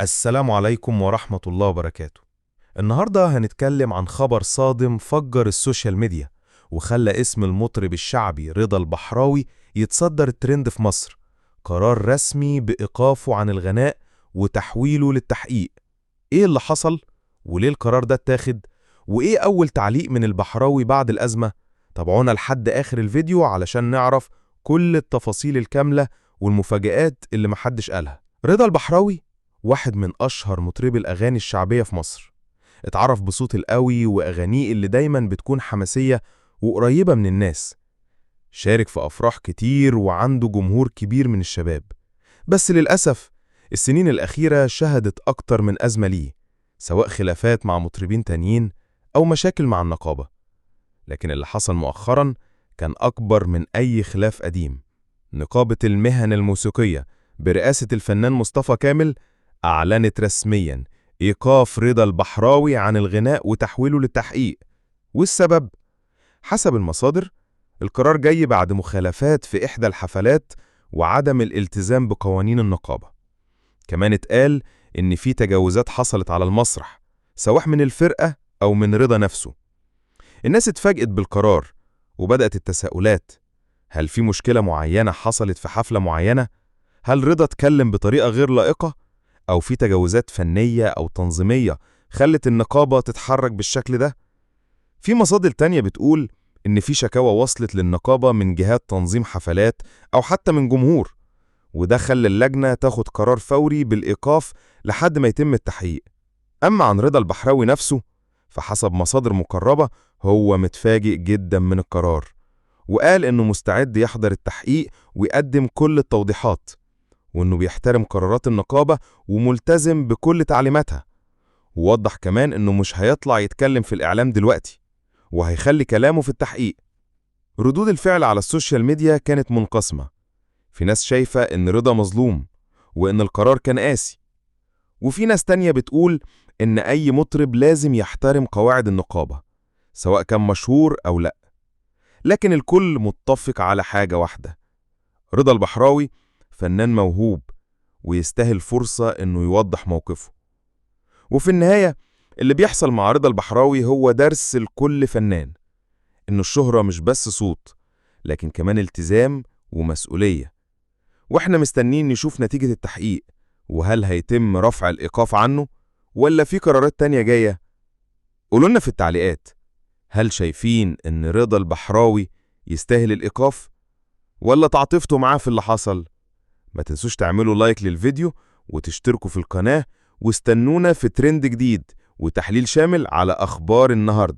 السلام عليكم ورحمة الله وبركاته. النهاردة هنتكلم عن خبر صادم فجر السوشيال ميديا وخلى اسم المطرب الشعبي رضا البحراوي يتصدر الترند في مصر. قرار رسمي بإيقافه عن الغناء وتحويله للتحقيق. ايه اللي حصل؟ وليه القرار ده اتاخد؟ وايه أول تعليق من البحراوي بعد الأزمة؟ تابعونا لحد آخر الفيديو علشان نعرف كل التفاصيل الكاملة والمفاجآت اللي محدش قالها. رضا البحراوي واحد من أشهر مطربي الأغاني الشعبية في مصر. اتعرف بصوت القوي وأغانيه اللي دايما بتكون حماسية وقريبة من الناس. شارك في أفراح كتير وعنده جمهور كبير من الشباب. بس للأسف السنين الأخيرة شهدت أكتر من أزمة ليه، سواء خلافات مع مطربين تانيين أو مشاكل مع النقابة. لكن اللي حصل مؤخرا كان أكبر من أي خلاف قديم. نقابة المهن الموسيقية برئاسة الفنان مصطفى كامل أعلنت رسمياً إيقاف رضا البحراوي عن الغناء وتحويله للتحقيق. والسبب؟ حسب المصادر القرار جاي بعد مخالفات في إحدى الحفلات وعدم الالتزام بقوانين النقابة. كمان اتقال إن في تجاوزات حصلت على المسرح، سواء من الفرقة أو من رضا نفسه. الناس اتفاجئت بالقرار وبدأت التساؤلات. هل في مشكلة معينة حصلت في حفلة معينة؟ هل رضا اتكلم بطريقة غير لائقة؟ أو في تجاوزات فنية أو تنظيمية خلت النقابة تتحرك بالشكل ده؟ في مصادر تانية بتقول إن في شكاوى وصلت للنقابة من جهات تنظيم حفلات أو حتى من جمهور، وده خلى اللجنة تاخد قرار فوري بالإيقاف لحد ما يتم التحقيق. أما عن رضا البحراوي نفسه فحسب مصادر مقربة هو متفاجئ جدا من القرار، وقال إنه مستعد يحضر التحقيق ويقدم كل التوضيحات، وإنه بيحترم قرارات النقابة وملتزم بكل تعليماتها. ووضح كمان إنه مش هيطلع يتكلم في الإعلام دلوقتي، وهيخلي كلامه في التحقيق. ردود الفعل على السوشيال ميديا كانت منقسمة. في ناس شايفة إن رضا مظلوم وإن القرار كان قاسي، وفي ناس تانية بتقول إن أي مطرب لازم يحترم قواعد النقابة سواء كان مشهور أو لأ. لكن الكل متفق على حاجة واحدة: رضا البحراوي فنان موهوب ويستاهل فرصة إنه يوضح موقفه. وفي النهاية اللي بيحصل مع رضا البحراوي هو درس لكل فنان، إنه الشهرة مش بس صوت، لكن كمان التزام ومسؤولية. وإحنا مستنين نشوف نتيجة التحقيق، وهل هيتم رفع الإيقاف عنه ولا في قرارات تانية جاية؟ قولولنا في التعليقات، هل شايفين إن رضا البحراوي يستاهل الإيقاف ولا تعاطفتوا معاه في اللي حصل؟ ما تنسوش تعملوا لايك للفيديو وتشتركوا في القناة، واستنونا في ترند جديد وتحليل شامل على أخبار النهاردة.